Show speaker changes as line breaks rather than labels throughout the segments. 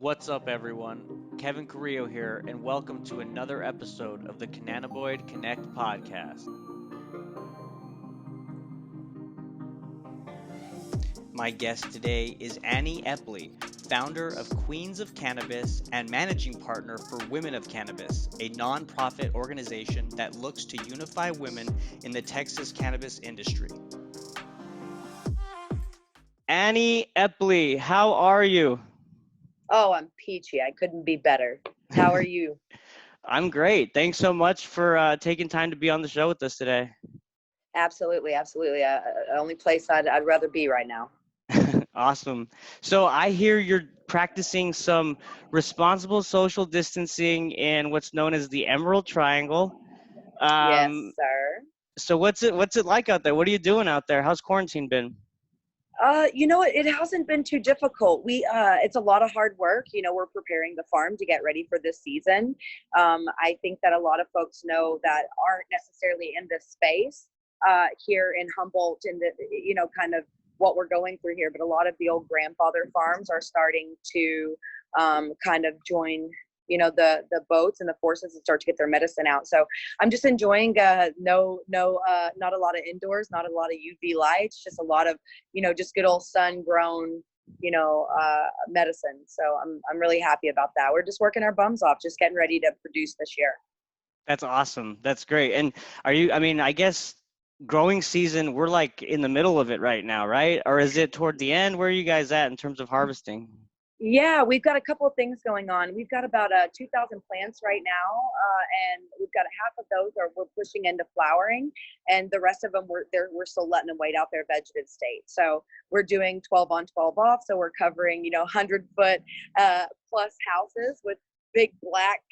What's up, everyone? Kevin Carrillo here, and welcome to another episode of the Cannabinoid Connect podcast. My guest today is Annie Epley, founder of Queens of Cannabis and managing partner for Women of Cannabis, a nonprofit organization that looks to unify women in the Texas cannabis industry. Annie Epley, how are you?
Oh, I'm peachy. I couldn't be better. How are you?
I'm great. Thanks so much for taking time to be on the show with us today.
Absolutely, absolutely. Only place I'd rather be right now.
Awesome. So I hear you're practicing some responsible social distancing in what's known as the Emerald Triangle.
Yes,
Um,
sir.
so what's it like out there? What are you doing out there? How's quarantine been?
You know what? It hasn't been too difficult. It's a lot of hard work. We're preparing the farm to get ready for this season. I think that a lot of folks know that aren't necessarily in this space here in Humboldt, in the kind of what we're going through here. But a lot of the old grandfather farms are starting to kind of join the boats and the forces and start to get their medicine out. So I'm just enjoying not a lot of indoors, not a lot of UV lights, just a lot of just good old sun grown medicine. So I'm really happy about that. We're just working our bums off, just getting ready to produce this year.
That's awesome. That's great. And I guess growing season, we're like in the middle of it right now, right? Or is it toward the end? Where are you guys at in terms of harvesting?
Yeah, we've got a couple of things going on. We've got about 2,000 plants right now, and we've got half of those we're pushing into flowering, and the rest of them we're still letting them wait out their vegetative state. So we're doing 12 on, 12 off. So we're covering 100-foot plus houses with big black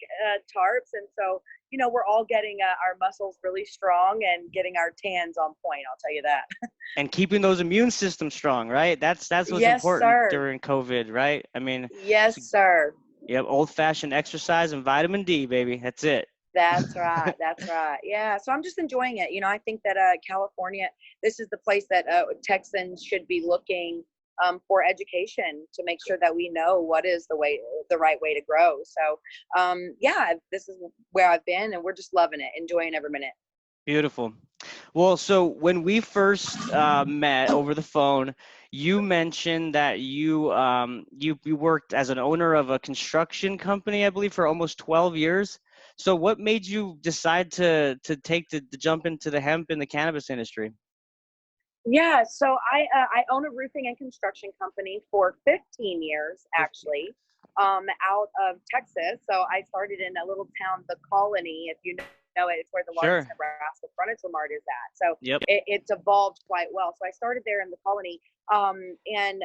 tarps, and so we're all getting our muscles really strong and getting our tans on point. I'll tell you that.
And keeping those immune systems strong, right? That's what's
Yes,
important
sir.
during COVID, right?
Yes, sir.
Yep, old-fashioned exercise and vitamin D, baby. That's it.
That's right. That's right. Yeah. So I'm just enjoying it. I think that California, this is the place that Texans should be looking for education to make sure that we know what is the right way to grow. So yeah, this is where I've been, and we're just loving it, enjoying every minute.
Beautiful. Well, so when we first met over the phone, you mentioned that you worked as an owner of a construction company, I believe, for almost 12 years. So what made you decide to take the jump into the hemp and the cannabis industry?
Yeah, so I own a roofing and construction company for 15 years,
15
actually,
years.
out of Texas. So I started in a little town, The Colony, if you know it. It's where the largest
Sure.
Nebraska furniture mart is at. So
Yep.
it's evolved quite well. So I started there in The Colony, and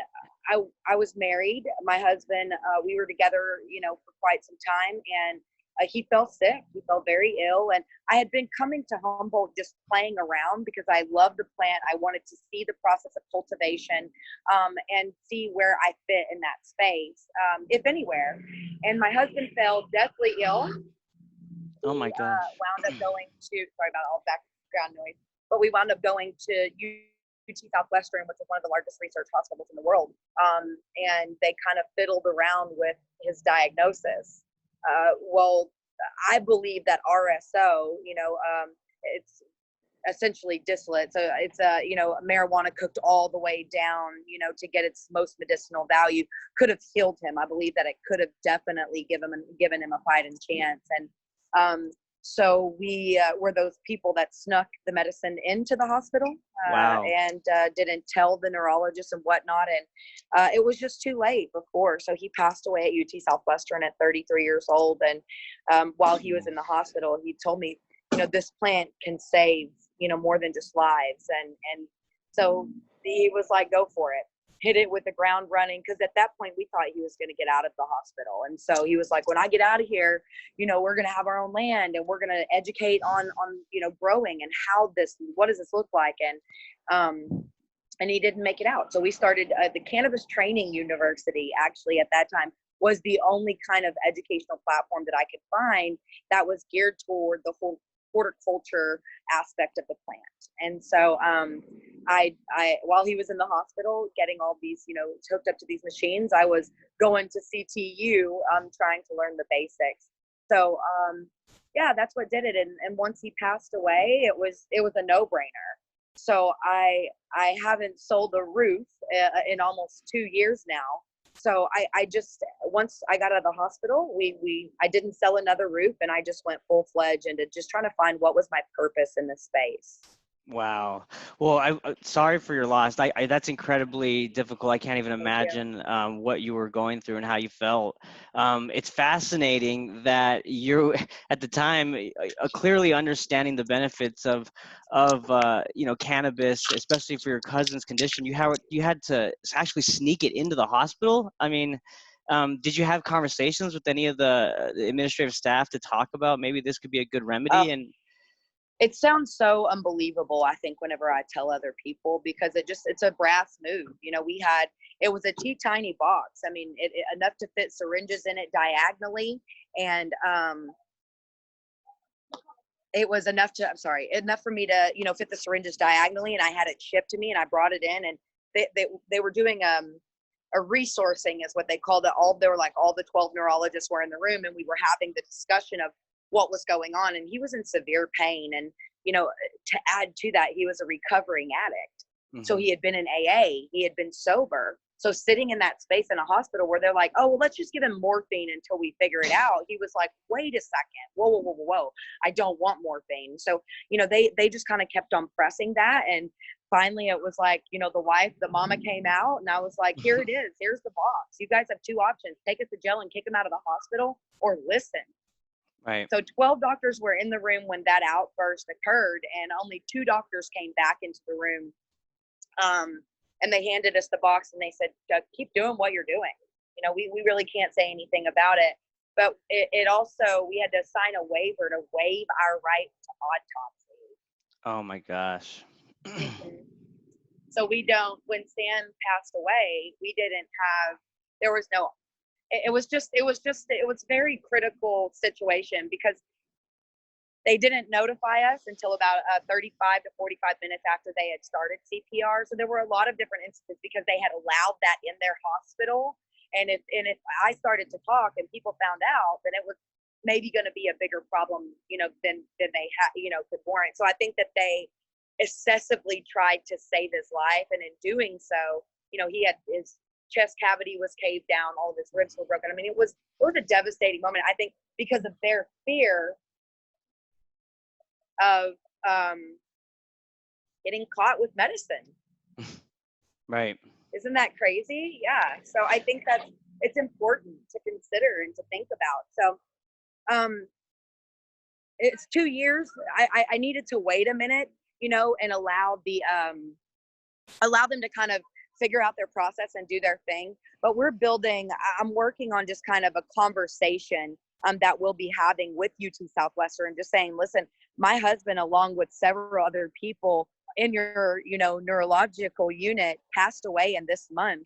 I was married. My husband, we were together, for quite some time, and he fell sick. He fell very ill, and I had been coming to Humboldt just playing around because I love the plant. I wanted to see the process of cultivation and see where I fit in that space, if anywhere. And my husband fell deathly ill.
Oh
We
my gosh.
wound up going to, sorry about all the background noise, but we wound up going to UT Southwestern, which is one of the largest research hospitals in the world. And they kind of fiddled around with his diagnosis. Well, I believe that RSO, it's essentially distillate. So it's marijuana cooked all the way down, to get its most medicinal value, could have healed him. I believe that it could have definitely given him a fighting chance. And so we were those people that snuck the medicine into the hospital
Wow.
and didn't tell the neurologist and whatnot. And it was just too late before. So he passed away at UT Southwestern at 33 years old. And while he was in the hospital, he told me, this plant can save, more than just lives. And so he was like, go for it. Hit it with the ground running, because at that point we thought he was going to get out of the hospital. And so he was like, when I get out of here, we're going to have our own land, and we're going to educate on growing and what does this look like. And he didn't make it out. So we started the Cannabis Training University. Actually, at that time, was the only kind of educational platform that I could find that was geared toward the whole horticulture aspect of the plant. And so while he was in the hospital getting all these, hooked up to these machines, I was going to CTU, trying to learn the basics. So, yeah, that's what did it. And once he passed away, it was a no-brainer. So I haven't sold a roof in almost 2 years now. So I just, once I got out of the hospital, I didn't sell another roof, and I just went full-fledged into just trying to find what was my purpose in this space.
Wow. Well, sorry for your loss. That's incredibly difficult. I can't even imagine what you were going through and how you felt. It's fascinating that you, at the time, clearly understanding the benefits of cannabis, especially for your cousin's condition. You had to actually sneak it into the hospital. I mean, did you have conversations with any of the administrative staff to talk about maybe this could be a good remedy? And
it sounds so unbelievable, I think, whenever I tell other people, because it's a brass move. It was a tiny box. I mean, enough to fit syringes in it diagonally. And it was enough for me to, fit the syringes diagonally. And I had it shipped to me, and I brought it in, and they were doing a resourcing is what they called it. They were like, all the 12 neurologists were in the room, and we were having the discussion of what was going on. And he was in severe pain. And, to add to that, he was a recovering addict. Mm-hmm. So he had been in AA, he had been sober. So sitting in that space in a hospital where they're like, oh, well, let's just give him morphine until we figure it out. He was like, wait a second. Whoa. I don't want morphine. So, they just kind of kept on pressing that. And finally it was like, the mama came out, and I was like, here it is. Here's the box. You guys have two options. Take it to jail and kick him out of the hospital, or listen.
Right.
So 12 doctors were in the room when that outburst occurred, and only 2 doctors came back into the room. And they handed us the box, and they said, keep doing what you're doing. We really can't say anything about it. But it also, we had to sign a waiver to waive our right to autopsy.
Oh my gosh.
So when Stan passed away, there was no, it was a very critical situation, because they didn't notify us until about 35 to 45 minutes after they had started CPR. So there were a lot of different instances, because they had allowed that in their hospital. And if I started to talk and people found out, then it was maybe going to be a bigger problem, than they could warrant. So I think that they excessively tried to save his life. And in doing so, he had his chest cavity was caved down, all of his ribs were broken. I mean, it was a devastating moment, I think, because of their fear of getting caught with medicine.
Right.
Isn't that crazy? Yeah. So I think that it's important to consider and to think about. So it's 2 years. I needed to wait a minute, and allow them to kind of figure out their process and do their thing. But I'm working on just kind of a conversation that we'll be having with UT Southwestern, just saying, listen, my husband, along with several other people in your, neurological unit, passed away in this month.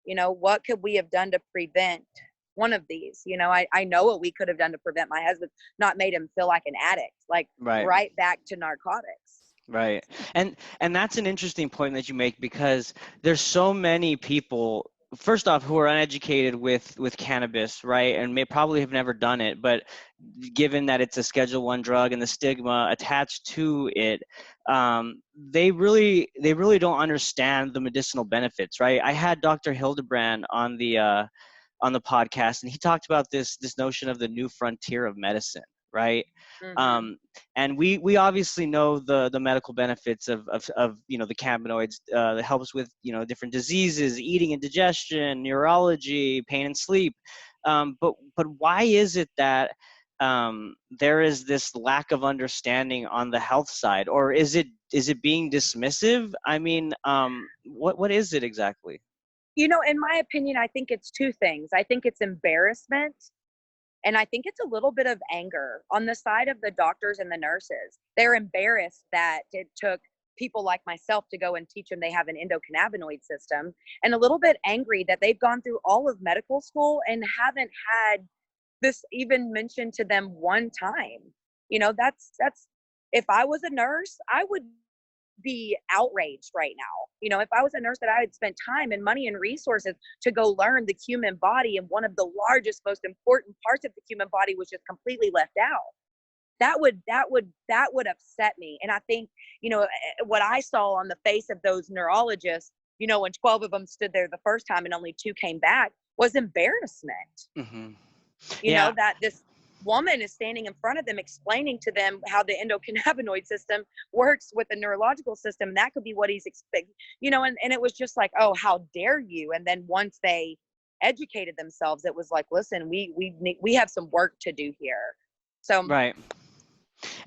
What could we have done to prevent one of these? I know what we could have done to prevent my husband, not made him feel like an addict, like right back to narcotics.
Right. And that's an interesting point that you make, because there's so many people, first off, who are uneducated with cannabis, right? And may probably have never done it, but given that it's a Schedule I drug and the stigma attached to it, they really don't understand the medicinal benefits, right? I had Dr. Hildebrand on the podcast, and he talked about this notion of the new frontier of medicine, right? Mm-hmm. And we obviously know the medical benefits of the cannabinoids. That helps with different diseases, eating and digestion, neurology, pain and sleep. But why is it that there is this lack of understanding on the health side, or is it being dismissive? I mean, what is it exactly?
In my opinion, I think it's 2 things. I think it's embarrassment, and I think it's a little bit of anger on the side of the doctors and the nurses. They're embarrassed that it took people like myself to go and teach them they have an endocannabinoid system, and a little bit angry that they've gone through all of medical school and haven't had this even mentioned to them one time. That's if I was a nurse, I would be outraged right now. You know, if I was a nurse that I had spent time and money and resources to go learn the human body, and one of the largest, most important parts of the human body was just completely left out, that would upset me. And I think, you know, what I saw on the face of those neurologists, you know, when 12 of them stood there the first time and only 2 came back, was embarrassment.
Mm-hmm.
You know,
Yeah.
that this woman is standing in front of them explaining to them how the endocannabinoid system works with the neurological system. That could be what he's expecting, you know, and it was just like, oh, how dare you. And then once they educated themselves, it was like, listen, we have some work to do here. So
Right.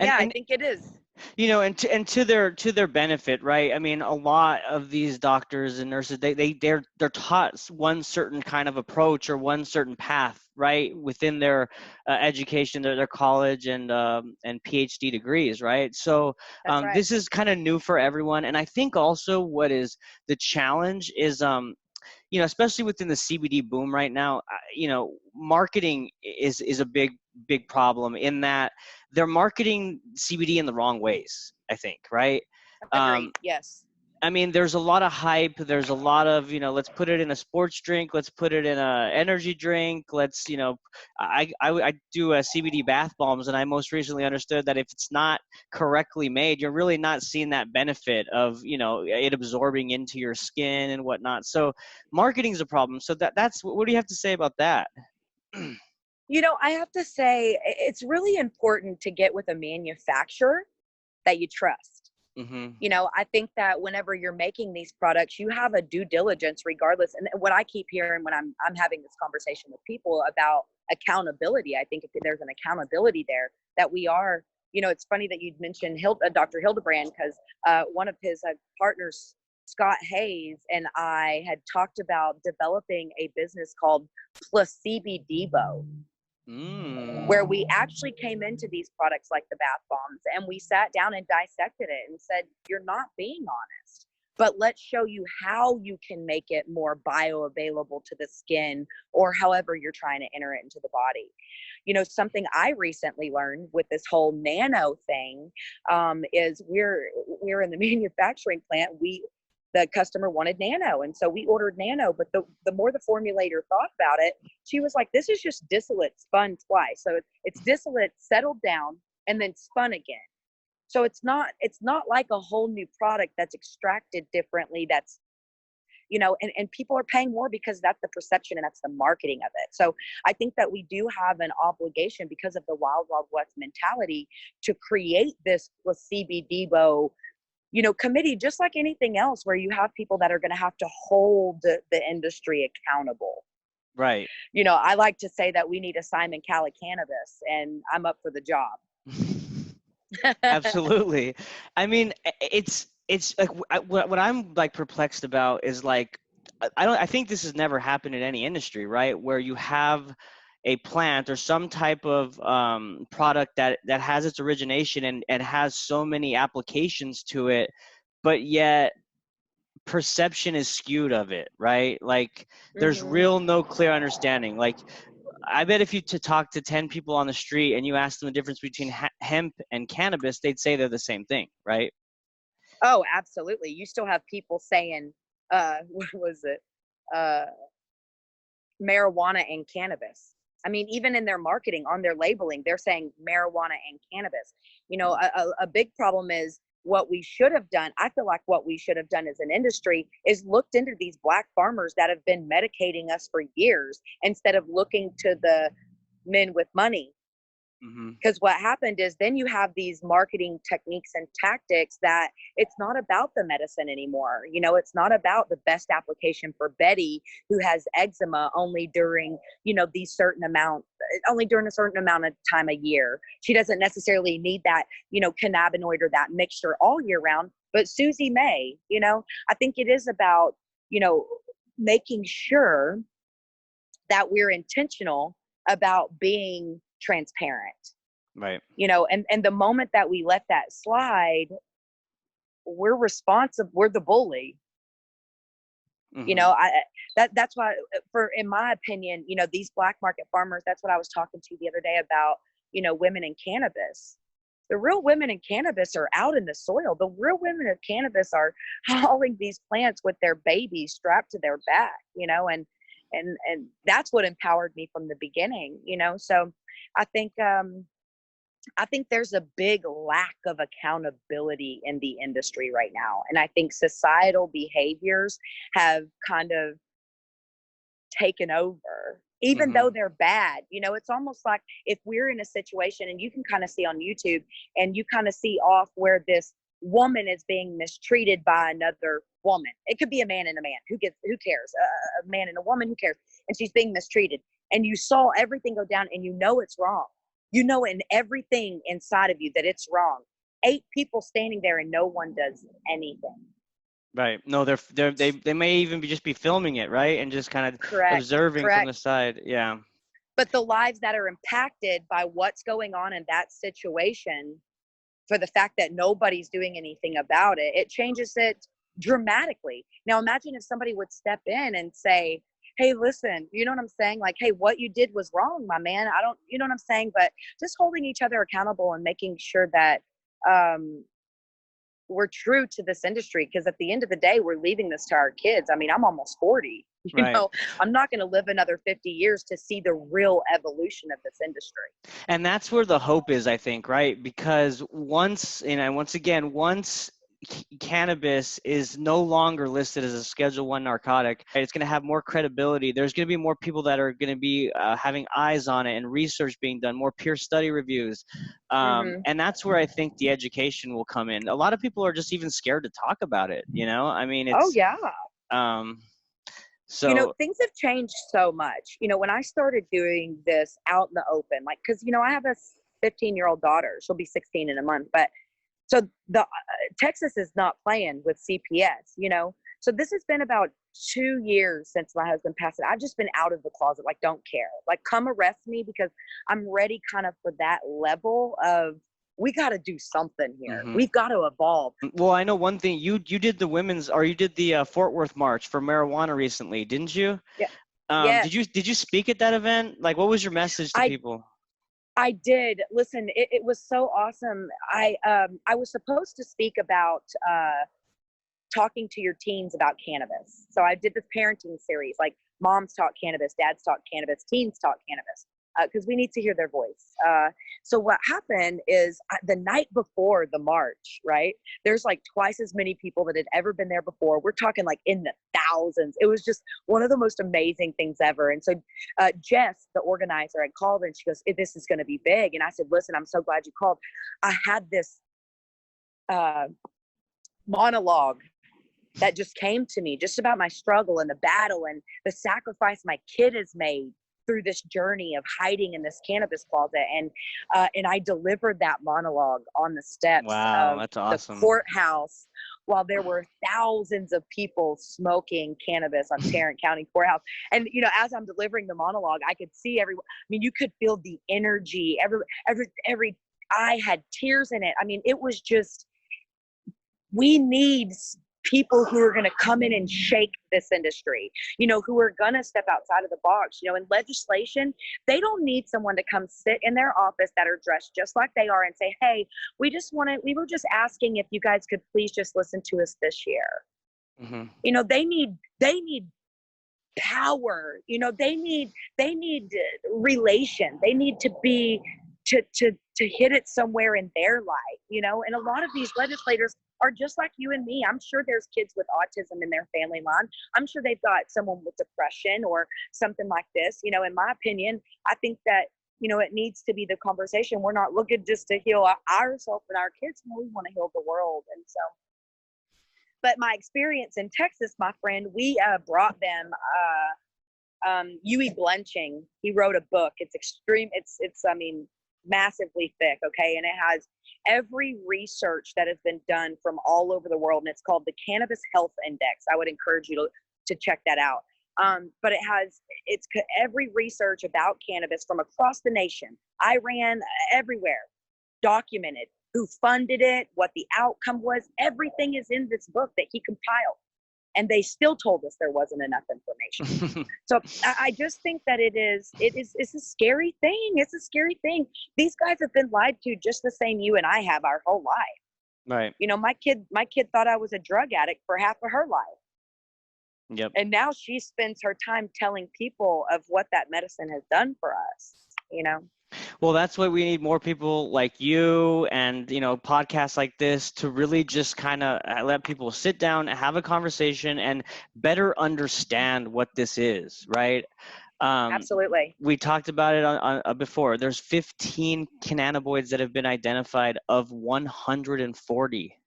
yeah, I
And
think it is.
you know, and to their benefit, right? I mean, a lot of these doctors and nurses, they're taught one certain kind of approach or one certain path, right, within their education, their college and PhD degrees, right? So
That's right.
this is kind of new for everyone, and I think also what is the challenge is you know, especially within the CBD boom right now, you know, marketing is a big problem in that they're marketing CBD in the wrong ways, I think, right?
Agreed. Yes.
I mean, there's a lot of hype. There's a lot of, you know, let's put it in a sports drink. Let's put it in a energy drink. Let's, you know, I do CBD bath bombs, and I most recently understood that if it's not correctly made, you're really not seeing that benefit of, you know, it absorbing into your skin and whatnot. So marketing is a problem. So that's, what do you have to say about that?
You know, I have to say, it's really important to get with a manufacturer that you trust.
Mm-hmm.
You know, I think that whenever you're making these products, you have a due diligence regardless. And what I keep hearing when I'm having this conversation with people about accountability, I think if there's an accountability there, that we are, you know, it's funny that you'd mentioned Dr. Hildebrand, because one of his partners, Scott Hayes, and I had talked about developing a business called Placebo Debo, where we actually came into these products like the bath bombs and we sat down and dissected it and said, you're not being honest, but let's show you how you can make it more bioavailable to the skin, or however you're trying to enter it into the body. You know, something I recently learned with this whole nano thing is we're in the manufacturing plant. The customer wanted nano, and so we ordered nano, but the more the formulator thought about it, she was like, this is just distillate spun twice. So it's distillate settled down and then spun again. So it's not like a whole new product that's extracted differently. That's, you know, and people are paying more because that's the perception and that's the marketing of it. So I think that we do have an obligation, because of the wild west mentality, to create this placebo debo, you know, committee, just like anything else, where you have people that are going to have to hold the industry accountable.
Right.
You know, I like to say that we need a Simon Cannabis, and I'm up for the job.
Absolutely. I mean, it's like what I'm like perplexed about is like, I think this has never happened in any industry, right? Where you have a plant or some type of product that has its origination and has so many applications to it, but yet perception is skewed of it, right? Like there's real no clear understanding. Like I bet if you to talk to 10 people on the street and you ask them the difference between hemp and cannabis, they'd say they're the same thing, right?
Oh, absolutely. You still have people saying, what was it? Uh, marijuana and cannabis. I mean, even in their marketing, on their labeling, they're saying marijuana and cannabis. You know, a big problem is what we should have done. I feel like what we should have done as an industry is looked into these Black farmers that have been medicating us for years, instead of looking to the men with money. Because what happened is then you have these marketing techniques and tactics that it's not about the medicine anymore. You know, it's not about the best application for Betty, who has eczema only during, you know, only during a certain amount of time a year. She doesn't necessarily need that, you know, cannabinoid or that mixture all year round, but Susie may. You know, I think it is about, you know, making sure that we're intentional about being transparent.
Right.
You know, and the moment that we let that slide, we're responsible. We're the bully. You know, that's why, in my opinion, you know, these Black market farmers, that's what I was talking to the other day about, you know, women in cannabis. The real women in cannabis are out in the soil. The real women of cannabis are hauling these plants with their babies strapped to their back, and that's what empowered me from the beginning, So I think, I think there's a big lack of accountability in the industry right now. And I think societal behaviors have kind of taken over, even though they're bad. It's almost like if we're in a situation, and you can kind of see on YouTube, and you kind of see off where this woman is being mistreated by another woman. It could be a man and a man. Who cares? A man and a woman, who cares? And she's being mistreated. And you saw everything go down, and it's wrong. In everything inside of you that it's wrong. 8 people standing there and no one does anything.
Right. No, they may even just be filming it, right? And just kind of observing from the side. Yeah.
But the lives that are impacted by what's going on in that situation, for the fact that nobody's doing anything about it, it changes it dramatically. Now imagine if somebody would step in and say, hey, listen, you know what I'm saying? Like, hey, what you did was wrong, my man. You know what I'm saying? But just holding each other accountable and making sure that we're true to this industry, because at the end of the day, we're leaving this to our kids. I mean, I'm almost 40. I'm not going to live another 50 years to see the real evolution of this industry.
And that's where the hope is, I think, right? Because once cannabis is no longer listed as a Schedule I narcotic, it's going to have more credibility. There's going to be more people that are going to be having eyes on it, and research being done, more peer study reviews. And that's where I think the education will come in. A lot of people are just even scared to talk about it, I mean, it's...
Oh, yeah.
So,
things have changed so much. When I started doing this out in the open, like, because, I have a 15-year-old daughter. She'll be 16 in a month. But so the Texas is not playing with CPS, So this has been about 2 years since my husband passed it. I've just been out of the closet, like, don't care. Like, come arrest me, because I'm ready kind of for that level of, we got to do something here. We've got to evolve.
Well, I know one thing. You did you did the Fort Worth March for marijuana recently, didn't you?
Yeah. Yes.
Did you speak at that event? Like, what was your message to people?
I did. Listen, it was so awesome. I was supposed to speak about talking to your teens about cannabis. So I did this parenting series, like moms talk cannabis, dads talk cannabis, teens talk cannabis, because we need to hear their voice. So what happened is the night before the march, right, there's like twice as many people that had ever been there before. We're talking like in the thousands. It was just one of the most amazing things ever. And so Jess, the organizer, had called, and she goes, this is going to be big. And I said, listen, I'm so glad you called. I had this monologue that just came to me, just about my struggle and the battle and the sacrifice my kid has made through this journey of hiding in this cannabis closet. And I delivered that monologue on the steps of
that's awesome.
The courthouse, while there were thousands of people smoking cannabis on Tarrant County Courthouse. And, as I'm delivering the monologue, I could see everyone. I mean, you could feel the energy. Every eye had tears in it. I mean, it was just, we need people who are going to come in and shake this industry, who are going to step outside of the box. In legislation, they don't need someone to come sit in their office that are dressed just like they are and say, hey, we were just asking if you guys could please just listen to us this year. They need power. They need relation. They need to be to hit it somewhere in their life, and a lot of these legislators are just like you and me. I'm sure there's kids with autism in their family line. I'm sure they've got someone with depression or something like this. In my opinion, I think that, it needs to be the conversation. We're not looking just to heal ourselves and our kids. We want to heal the world. And so, but my experience in Texas, my friend, we brought them Huey Blenching. He wrote a book. It's extreme. It's massively thick. Okay. And it has every research that has been done from all over the world. And it's called the Cannabis Health Index. I would encourage you to check that out. But it's every research about cannabis from across the nation, Iran, everywhere, documented, who funded it, what the outcome was. Everything is in this book that he compiled. and they still told us there wasn't enough information. So I just think that it's a scary thing. It's a scary thing. These guys have been lied to just the same you and I have our whole life.
Right.
You know, my kid thought I was a drug addict for half of her life.
Yep.
And now she spends her time telling people of what that medicine has done for us, you know?
Well, that's why we need more people like you and, podcasts like this to really just kind of let people sit down, have a conversation, and better understand what this is, right?
Absolutely.
We talked about it on before. There's 15 cannabinoids that have been identified of 140.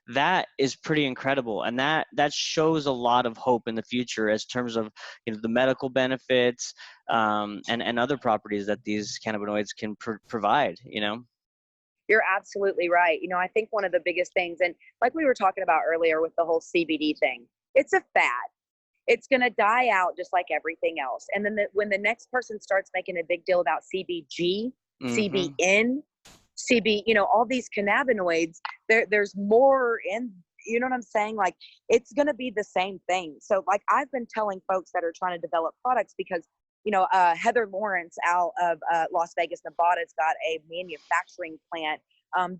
That is pretty incredible, and that shows a lot of hope in the future as terms of the medical benefits and other properties that these cannabinoids can provide.
You're absolutely right. I think one of the biggest things, and like we were talking about earlier with the whole CBD thing, it's a fad. It's going to die out just like everything else. And then when the next person starts making a big deal about CBG, CBN, all these cannabinoids, there's more in, you know what I'm saying? Like, it's going to be the same thing. So like, I've been telling folks that are trying to develop products because, Heather Lawrence out of Las Vegas, Nevada, has got a manufacturing plant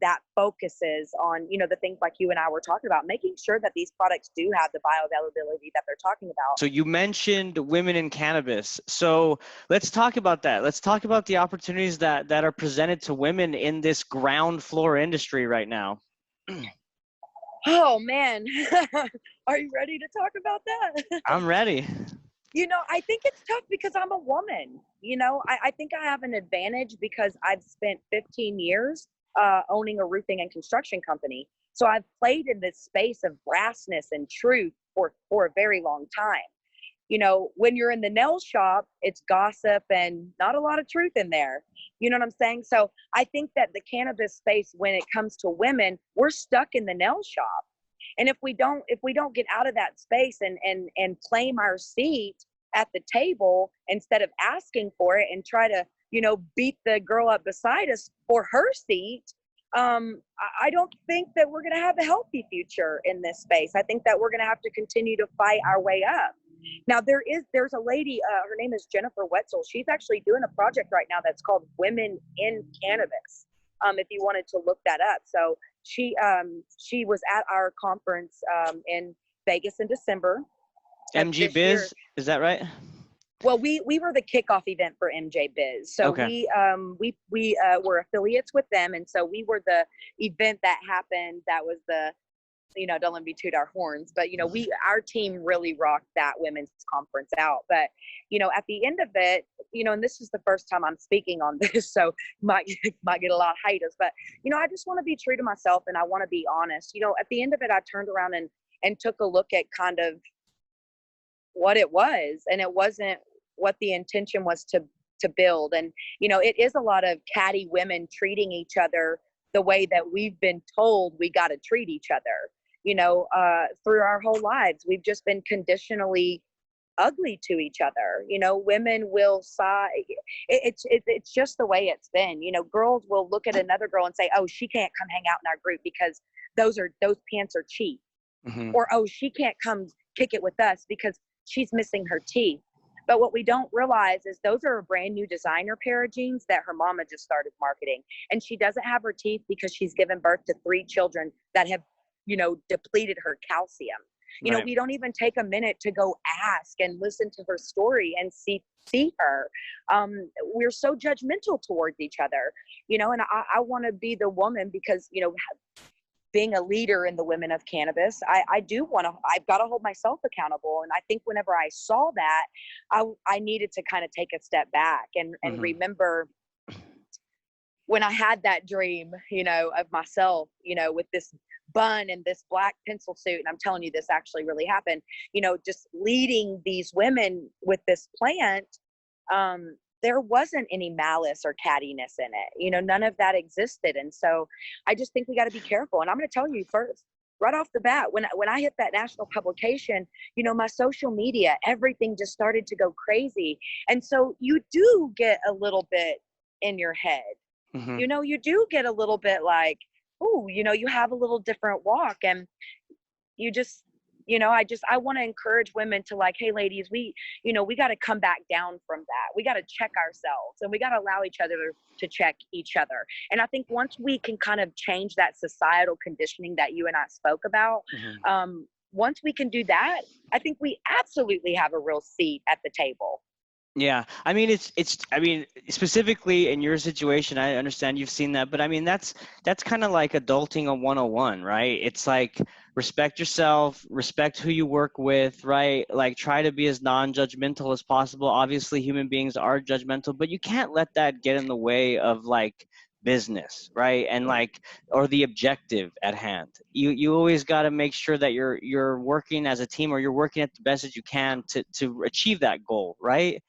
that focuses on, the things like you and I were talking about, making sure that these products do have the bioavailability that they're talking about.
So you mentioned Women in Cannabis. So let's talk about that. Let's talk about the opportunities that are presented to women in this ground floor industry right now.
Oh, man. Are you ready to talk about that?
I'm ready.
I think it's tough because I'm a woman. I think I have an advantage because I've spent 15 years owning a roofing and construction company. So I've played in this space of brassness and truth for a very long time. When you're in the nail shop, it's gossip and not a lot of truth in there. You know what I'm saying? So I think that the cannabis space, when it comes to women, we're stuck in the nail shop. And if we don't get out of that space and claim our seat at the table instead of asking for it and try to, beat the girl up beside us for her seat, I don't think that we're going to have a healthy future in this space. I think that we're going to have to continue to fight our way up. Now, there's a lady, her name is Jennifer Wetzel. She's actually doing a project right now that's called Women in Cannabis, if you wanted to look that up. So she was at our conference in Vegas in December.
MG Biz, is that right?
Well, we were the kickoff event for MJ Biz. So
okay.
we were affiliates with them. And so we were the event that happened. That was the, don't let me toot our horns, but, our team really rocked that women's conference out. But, at the end of it, and this is the first time I'm speaking on this, so might get a lot of haters, but, I just want to be true to myself and I want to be honest. At the end of it, I turned around and took a look at kind of what it was, and it wasn't what the intention was to build. And, it is a lot of catty women treating each other the way that we've been told we got to treat each other, through our whole lives. We've just been conditionally ugly to each other. Women will sigh. It's just the way it's been. Girls will look at another girl and say, oh, she can't come hang out in our group because those pants are cheap.
Mm-hmm.
Or, oh, she can't come kick it with us because she's missing her teeth. But what we don't realize is those are a brand new designer pair of jeans that her mama just started marketing. And she doesn't have her teeth because she's given birth to 3 children that have, depleted her calcium.
Right.
We don't even take a minute to go ask and listen to her story and see her. We're so judgmental towards each other, and I want to be the woman because, being a leader in the Women of Cannabis, I've got to hold myself accountable. And I think whenever I saw that, I needed to kind of take a step back and remember when I had that dream, of myself, with this bun and this black pencil suit. And I'm telling you, this actually really happened, just leading these women with this plant. There wasn't any malice or cattiness in it. None of that existed. And so I just think we got to be careful. And I'm going to tell you first, right off the bat, when I hit that national publication, my social media, everything just started to go crazy. And so you do get a little bit in your head.
Mm-hmm.
You do get a little bit like, oh, you have a little different walk, and you I want to encourage women to like, hey ladies, we got to come back down from that. We got to check ourselves, and we got to allow each other to check each other. And I think once we can kind of change that societal conditioning that you and I spoke about, once we can do that, I think we absolutely have a real seat at the table.
Yeah. I mean, I mean, specifically in your situation, I understand you've seen that, but I mean, that's kind of like adulting a 101, right? It's like respect yourself, respect who you work with, right? Like try to be as non-judgmental as possible. Obviously, human beings are judgmental, but you can't let that get in the way of like business, right? And like, or the objective at hand. You always got to make sure that you're working as a team, or you're working at the best that you can to achieve that goal, right?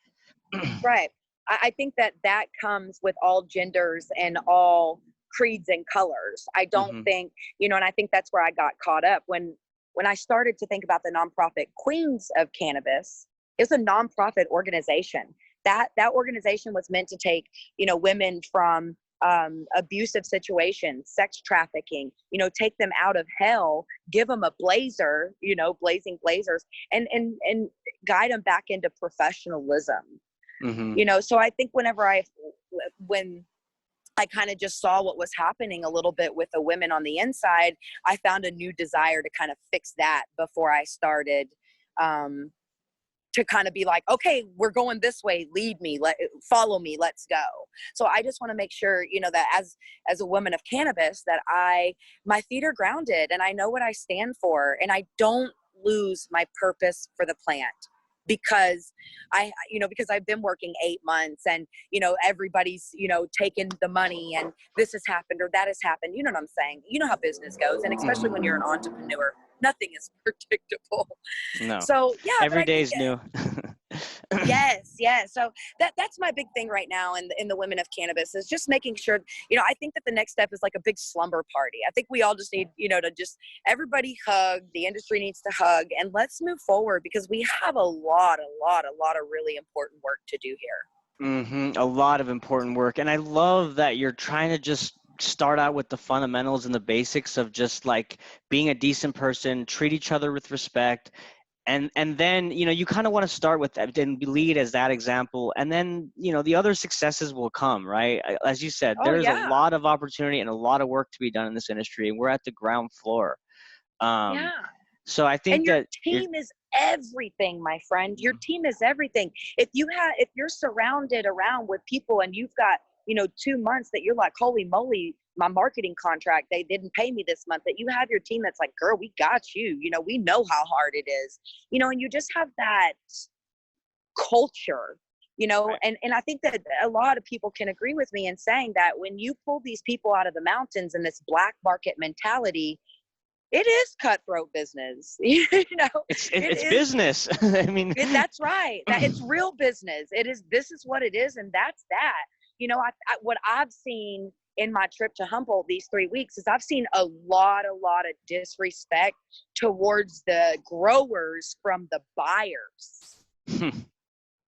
Right. I think that comes with all genders and all creeds and colors. I don't think, and I think that's where I got caught up when I started to think about the nonprofit Queens of Cannabis. It's a nonprofit organization. That organization was meant to take, women from abusive situations, sex trafficking, take them out of hell, give them a blazer, blazing blazers, and guide them back into professionalism. So I think when I kind of just saw what was happening a little bit with the women on the inside, I found a new desire to kind of fix that before I started to kind of be like, okay, we're going this way, lead me, follow me, let's go. So I just want to make sure, that as a woman of cannabis, that my feet are grounded and I know what I stand for, and I don't lose my purpose for the plant. Because because I've been working 8 months and, everybody's, taking the money and this has happened or that has happened. You know what I'm saying? You know how business goes. And especially when you're an entrepreneur, nothing is predictable.
No.
So yeah,
every day is new.
Yes. So that's my big thing right now in the Women of Cannabis is just making sure, I think that the next step is like a big slumber party. I think we all just need, to just everybody hug, the industry needs to hug, and let's move forward because we have a lot of really important work to do here.
A lot of important work. And I love that you're trying to just start out with the fundamentals and the basics of just like being a decent person, treat each other with respect. And then, you kind of want to start with that and lead as that example. And then, the other successes will come, right? As you said, there's a lot of opportunity and a lot of work to be done in this industry. And we're at the ground floor. So I think
and your team is everything, my friend. Your team is everything. If you're surrounded around with people and you've got, 2 months that you're like, holy moly, my marketing contract, they didn't pay me this month, that you have your team that's like, girl, we got you, we know how hard it is, and you just have that culture,
Right.
And I think that a lot of people can agree with me in saying that when you pull these people out of the mountains in this black market mentality, it is cutthroat business.
It's business. I mean,
that's right. It's real business. This is what it is. And that's that. What I've seen in my trip to Humboldt these 3 weeks is I've seen a lot of disrespect towards the growers from the buyers.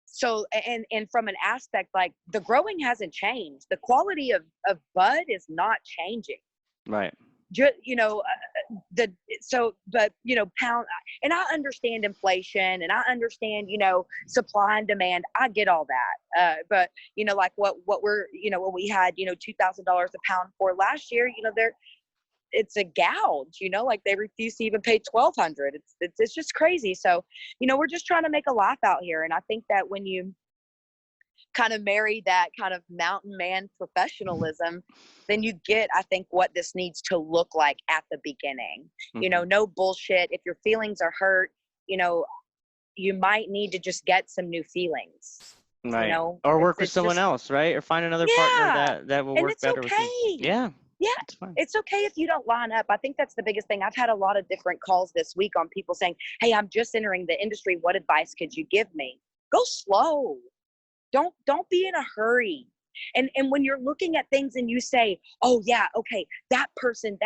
So, and from an aspect, like the growing hasn't changed. The quality of bud is not changing.
Right.
Pound, and I understand inflation and I understand, supply and demand. I get all that. But like what we had, $2,000 a pound for last year, it's a gouge, like they refuse to even pay $1,200. It's just crazy. So, we're just trying to make a life out here. And I think that when you kind of marry that kind of mountain man professionalism, then you get, I think, what this needs to look like at the beginning. No bullshit. If your feelings are hurt, you might need to just get some new feelings.
Right. Or work with someone else, right? Or find another partner that will work better with you. Yeah.
Yeah, it's okay if you don't line up. I think that's the biggest thing. I've had a lot of different calls this week on people saying, hey, I'm just entering the industry. What advice could you give me? Go slow. Don't be in a hurry. And when you're looking at things and you say, oh yeah, okay, that person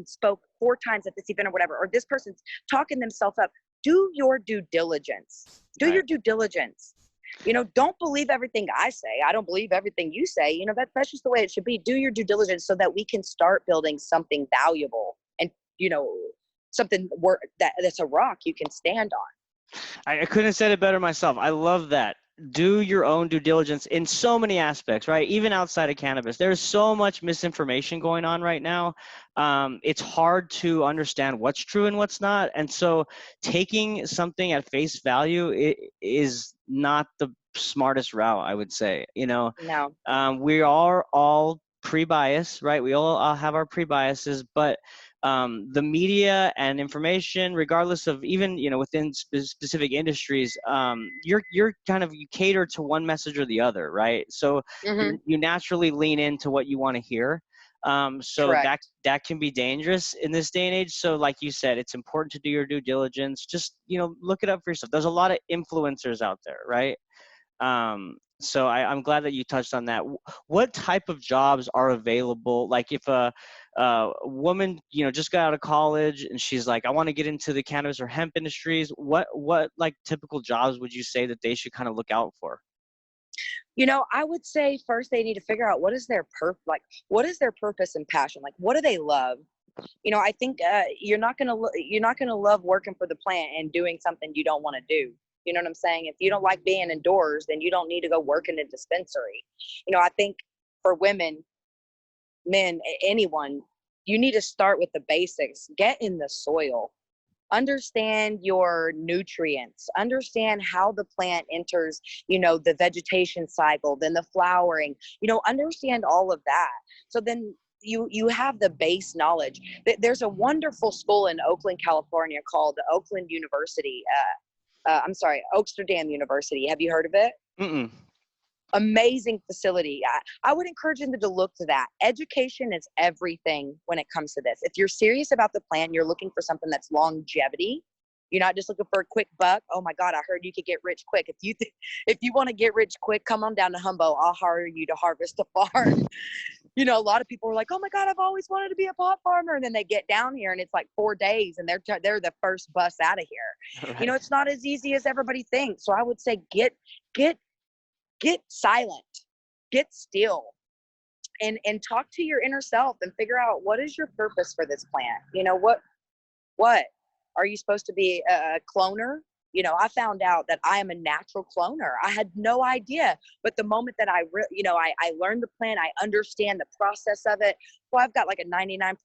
spoke 4 times at this event or whatever, or this person's talking themselves up, do your due diligence. Your due diligence. Don't believe everything I say. I don't believe everything you say. That's just the way it should be. Do your due diligence so that we can start building something valuable and, something that's a rock you can stand on.
I couldn't have said it better myself. I love that. Do your own due diligence in so many aspects, right? Even outside of cannabis, there's so much misinformation going on right now. It's hard to understand what's true and what's not. And so taking something at face value is not the smartest route, I would say.
No.
We are all pre-bias, right? We all have our pre-biases, but the media and information, regardless of even within specific industries, you're kind of, you cater to one message or the other, right? So
Mm-hmm.
you naturally lean into what you want to hear. So
Correct.
that can be dangerous in this day and age. So like you said, it's important to do your due diligence. Just look it up for yourself. There's a lot of influencers out there, right? So I'm glad that you touched on that. What type of jobs are available? Like if a woman, just got out of college and she's like, I want to get into the cannabis or hemp industries. What like typical jobs would you say that they should kind of look out for?
I would say first they need to figure out what is their what is their purpose and passion? Like, what do they love? I think you're not gonna love working for the plant and doing something you don't want to do. You know what I'm saying? If you don't like being indoors, then you don't need to go work in a dispensary. I think for women, men, anyone, you need to start with the basics. Get in the soil. Understand your nutrients. Understand how the plant enters, the vegetation cycle, then the flowering. Understand all of that. So then you have the base knowledge. There's a wonderful school in Oakland, California called Oakland University. Oaksterdam University. Have you heard of it?
Mm-mm.
Amazing facility. I would encourage them to look to that. Education is everything when it comes to this. If you're serious about the plan, you're looking for something that's longevity. You're not just looking for a quick buck. Oh my God, I heard you could get rich quick. If you want to get rich quick, come on down to Humboldt. I'll hire you to harvest a farm. A lot of people are like, oh my God, I've always wanted to be a pot farmer. And then they get down here and it's like 4 days and they're the first bus out of here.
Right.
It's not as easy as everybody thinks. So I would say get silent, get still, and talk to your inner self and figure out what is your purpose for this plant. What are you supposed to be, a cloner? I found out that I am a natural cloner. I had no idea, but the moment that I learned the plant, I understand the process of it. Well, I've got like a 99%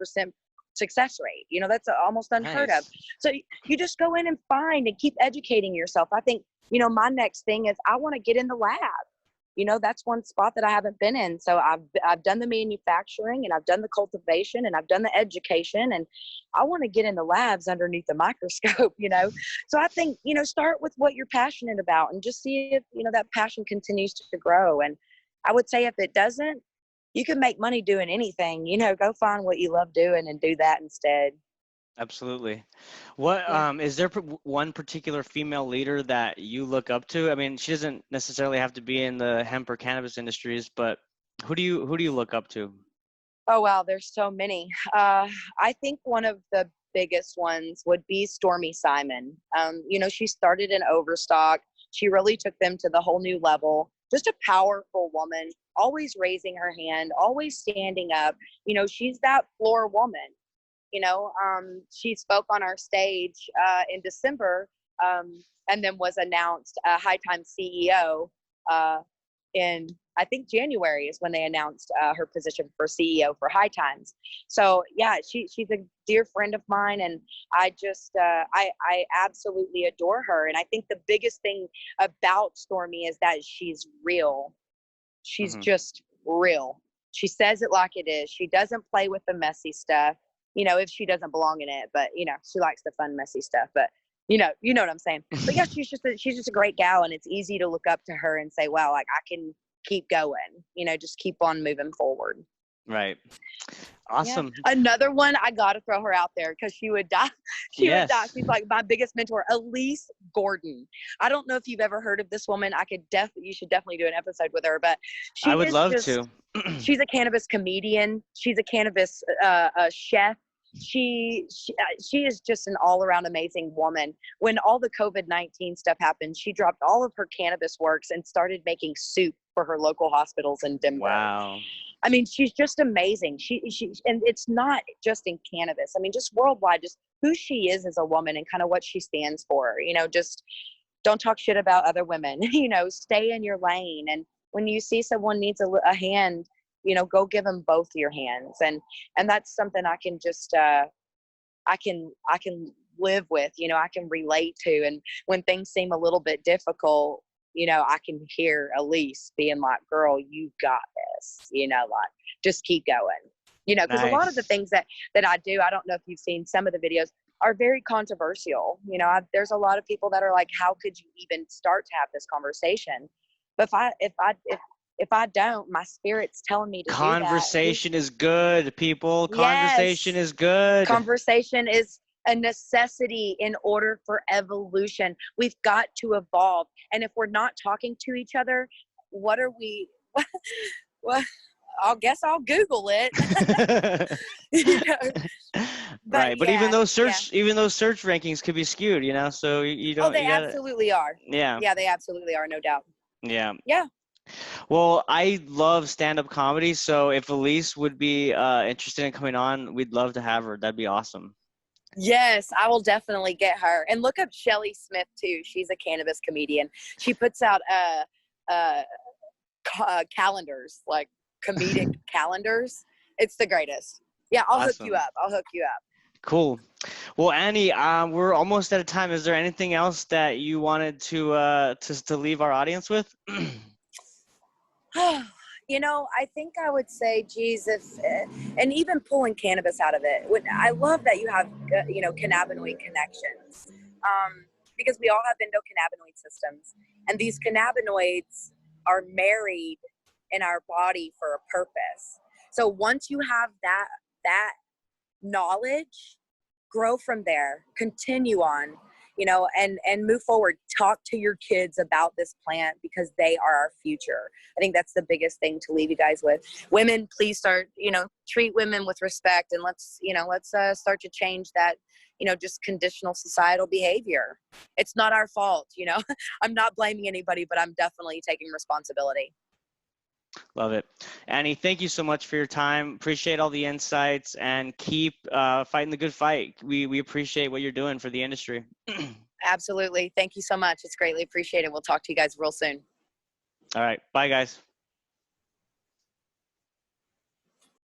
success rate. That's almost unheard of. So you just go in and find and keep educating yourself. I think, my next thing is I want to get in the lab. That's one spot that I haven't been in. So I've done the manufacturing and I've done the cultivation and I've done the education, and I want to get in the labs underneath the microscope, So I think, start with what you're passionate about and just see if, that passion continues to grow. And I would say if it doesn't, you can make money doing anything, go find what you love doing and do that instead.
Absolutely. What is there one particular female leader that you look up to? I mean, she doesn't necessarily have to be in the hemp or cannabis industries, but who do you look up to?
Oh wow, there's so many. I think one of the biggest ones would be Stormy Simon. She started in Overstock. She really took them to the whole new level. Just a powerful woman, always raising her hand, always standing up. She's that floor woman. She spoke on our stage in December, and then was announced High Time CEO in, I think, January is when they announced her position for CEO for High Times. So yeah, she's a dear friend of mine, and I just I absolutely adore her. And I think the biggest thing about Stormy is that she's real. She's just real. She says it like it is. She doesn't play with the messy stuff. If she doesn't belong in it, but she likes the fun, messy stuff, but you know what I'm saying? But yeah, she's just a great gal, and it's easy to look up to her and say, wow, like I can keep going, just keep on moving forward.
Right. Awesome.
Yeah. Another one, I got to throw her out there because she would die. She would die. She's like my biggest mentor, Elise Gordon. I don't know if you've ever heard of this woman. You should definitely do an episode with her, but
I would love to.
She's a cannabis comedian. She's a cannabis chef. She is just an all-around amazing woman. When all the COVID-19 stuff happened, she dropped all of her cannabis works and started making soup for her local hospitals in Denver.
Wow.
I mean, she's just amazing. And it's not just in cannabis. I mean, just worldwide, just who she is as a woman and kind of what she stands for. You know, just don't talk shit about other women. You know, stay in your lane. And when you see someone needs a hand, you know, go give them both your hands. And that's something I can just I can live with. You know, I can relate to. And when things seem a little bit difficult, you know, I can hear Elise being like, girl, you got this, you know, like, just keep going, you know, because a lot of the things that I do, I don't know if you've seen some of the videos, are very controversial. You know, there's a lot of people that are like, how could you even start to have this conversation? But if I don't, my spirit's telling me to do that.
Conversation is good, people. Conversation
Yes.
is good.
Conversation is a necessity in order for evolution. We've got to evolve. And if we're not talking to each other, what are we? Well, I guess I'll Google it. You know?
Right. But
Yeah,
even those search rankings could be skewed, you know, so you don't,
oh, they
you gotta,
absolutely are.
yeah.
Yeah, they absolutely are. No doubt.
Yeah.
Yeah.
Well, I love stand-up comedy, so if Elise would be interested in coming on, we'd love to have her. That'd be awesome.
Yes, I will definitely get her. And look up Shelly Smith too. She's a cannabis comedian. She puts out calendars, like comedic calendars. It's the greatest. Yeah, I'll hook you up. I'll hook you up.
Cool. Well, Annie, we're almost out of time. Is there anything else that you wanted to leave our audience with?
You know, I think I would say, geez, and even pulling cannabis out of it. I love that you have, you know, cannabinoid connections, because we all have endocannabinoid systems, and these cannabinoids are married in our body for a purpose. So once you have that knowledge, grow from there, continue on, you know, and move forward. Talk to your kids about this plant because they are our future. I think that's the biggest thing to leave you guys with. Women, please start, you know, treat women with respect, and let's start to change that, you know, just conditional societal behavior. It's not our fault, you know. I'm not blaming anybody, but I'm definitely taking responsibility.
Love it. Annie, thank you so much for your time. Appreciate all the insights, and keep fighting the good fight. We appreciate what you're doing for the industry.
Absolutely. Thank you so much. It's greatly appreciated. We'll talk to you guys real soon.
All right. Bye, guys.